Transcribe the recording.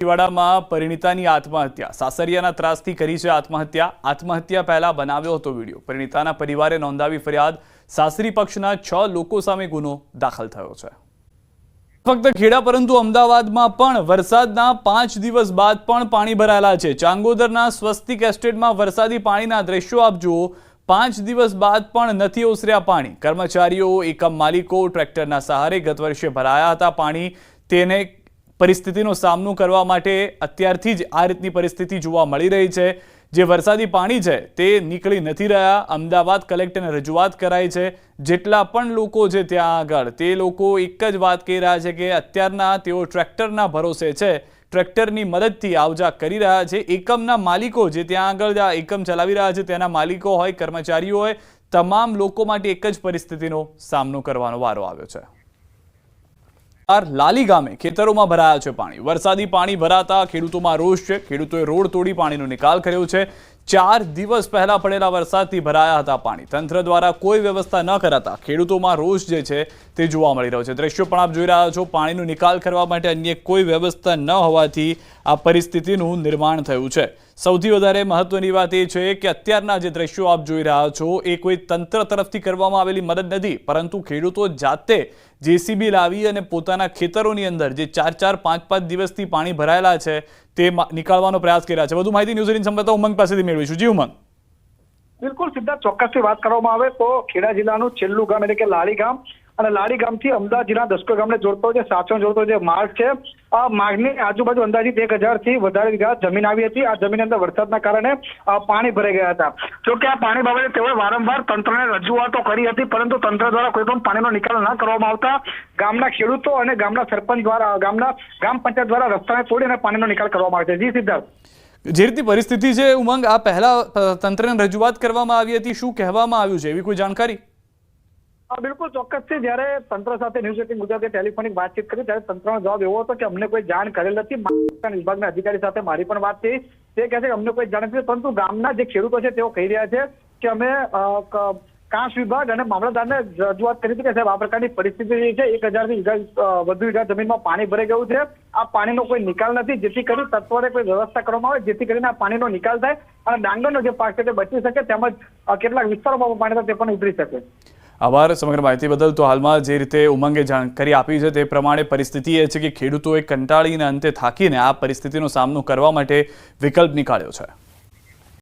વાડામાં પરિણીતાની આત્મહત્યા સાસરિયાના ત્રાસથી કરી છે આત્મહત્યા પહેલા બનાવ્યો હતો વિડીયો પરિણીતાના પરિવારે નોંધાવી ફરિયાદ સાસરી પક્ષના 6 લોકો સામે ગુનો દાખલ થયો છે ફક્ત ખેડા પરંતુ અમદાવાદમાં પણ વરસાદના 5 દિવસ બાદ પણ પાણી ભરાયેલા છે ચાંગોદરના સ્વસ્તિક એસ્ટેટમાં વરસાદી પાણીના દ્રશ્યો આપ જુઓ 5 દિવસ બાદ પણ નથી ઓસર્યા પાણી કર્મચારીઓ એકમ માલિકો ટ્રેક્ટરના સહારે ગત વર્ષે ભરાયા હતા પાણી તેને પરિસ્થિતિનો સામનો કરવા માટે અત્યારથી જ આ રીતની પરિસ્થિતિ જોવા મળી રહી છે જે વરસાદી પાણી છે તે નીકળી નથી રહ્યા અમદાવાદ કલેક્ટરને રજૂઆત કરાઈ છે જેટલા પણ લોકો છે ત્યાં આગળ તે લોકો એક જ વાત કહી રહ્યા છે કે અત્યારના તેઓ ટ્રેક્ટરના ભરોસે છે ટ્રેક્ટરની મદદથી આવજા કરી રહ્યા છે એકમના માલિકો જે ત્યાં આગળ આ એકમ ચલાવી રહ્યા છે તેના માલિકો હોય કર્મચારીઓ હોય તમામ લોકો માટે એક જ પરિસ્થિતિનો સામનો કરવાનો વારો આવ્યો છે લાલી ગામે ખેતરોમાં ભરાયા છે પાણી વરસાદી પાણી ભરાતા ખેડૂતોમાં રોષ છે ખેડૂતોએ રોડ તોડી પાણીનો નિકાલ કર્યો છે 4 દિવસ પહેલા પડેલા વરસાદથી ભરાયા હતા પાણી તંત્ર દ્વારા કોઈ વ્યવસ્થા ન કરાતા ખેડૂતોમાં રોષ જે છે તે જોવા મળી રહ્યો છે દ્રશ્યો પણ આપ જોઈ રહ્યા છો પાણીનો નિકાલ કરવા માટે અન્ય કોઈ વ્યવસ્થા ન હોવાથી આ પરિસ્થિતિનું નિર્માણ થયું છે સૌથી વધારે મહત્વની વાત એ છે કે અત્યારના જે દ્રશ્યો આપ જોઈ રહ્યા છો એ કોઈ તંત્ર તરફથી કરવામાં આવેલી મદદ નથી પરંતુ ખેડૂતો જાતે જેસીબી લાવી અને પોતાના ખેતરોની અંદર જે 4-5 દિવસથી પાણી ભરાયેલા છે તે નીકાળવાનો પ્રયાસ કર્યા છે વધુ માહિતી ન્યૂઝ 18 સંવાદદાતા ઉમંગ પાસેથી મેળવીશું જી ઉમંગ બિલકુલ સિદ્ધાર્થ ચોક્કસથી વાત કરવામાં આવે તો ખેડા જિલ્લાનું છેલ્લું ગામ એટલે કે લાડી ગામ અને લાડી ગામથી અમદાવાદ જિલ્લા દસકો ગામને જોડતો જે સાચો જોડતો જે માર્ગ છે આ માર્ગની આજુબાજુ અંદાજિત 1000 થી વધારે વીઘા જમીન આવી હતી આ જમીન અંદર વરસાદના કારણે પાણી ભરાઈ ગયા હતા જોકે આ પાણી બાબતે તેઓએ વારંવાર તંત્રને રજૂઆતો કરી હતી પરંતુ તંત્ર દ્વારા કોઈ પણ પાણીનો નિકાલ ન કરવામાં આવતા ગામના ખેડૂતો અને ગામના સરપંચ દ્વારા ગ્રામ પંચાયત દ્વારા રસ્તાને તોડી અને પાણીનો નિકાલ કરવામાં આવે છે જી સિદ્ધાર્થ જે રીતની પરિસ્થિતિ છે ઉમંગ આ પહેલા તંત્રને રજૂઆત કરવામાં આવી હતી શું કહેવામાં આવ્યું છે એવી કોઈ જાણકારી બિલકુલ ચોક્કસ છે જ્યારે તંત્ર સાથે ન્યૂઝ 18 ગુજરાતે ટેલિફોનિક વાતચીત કરી ત્યારે તંત્રનો જવાબ એવો હતો કે અમને કોઈ જાણ કરેલ નથી વિભાગના અધિકારી સાથે મારી પણ વાત થઈ તે કહે છે કે અમને કોઈ જાણ નથી પરંતુ ગામના જે ખેડૂતો છે તેઓ કહી રહ્યા છે કે અમે કાંસ વિભાગ અને મામલતદારને રજૂઆત કરી હતી કે સાહેબ આ પ્રકારની પરિસ્થિતિ છે 1000 થી વધુ વીઘા જમીનમાં પાણી ભરાઈ ગયું છે આ પાણીનો કોઈ નિકાલ નથી જેથી કરી તત્વરે કોઈ વ્યવસ્થા કરવામાં આવે જેથી કરીને આ પાણીનો નિકાલ થાય અને ડાંગરનો જે પાક છે તે બચી શકે તેમજ કેટલાક વિસ્તારોમાં પાણી તે પણ ઉતરી શકે આભાર સમગ્ર માહિતી બદલ તો હાલમાં જે રીતે ઉમંગે જાણકારી આપી છે તે પ્રમાણે પરિસ્થિતિ એ છે કે ખેડૂતોએ કંટાળીને અંતે થાકીને આ પરિસ્થિતિનો સામનો કરવા માટે વિકલ્પ નીકાળ્યો છે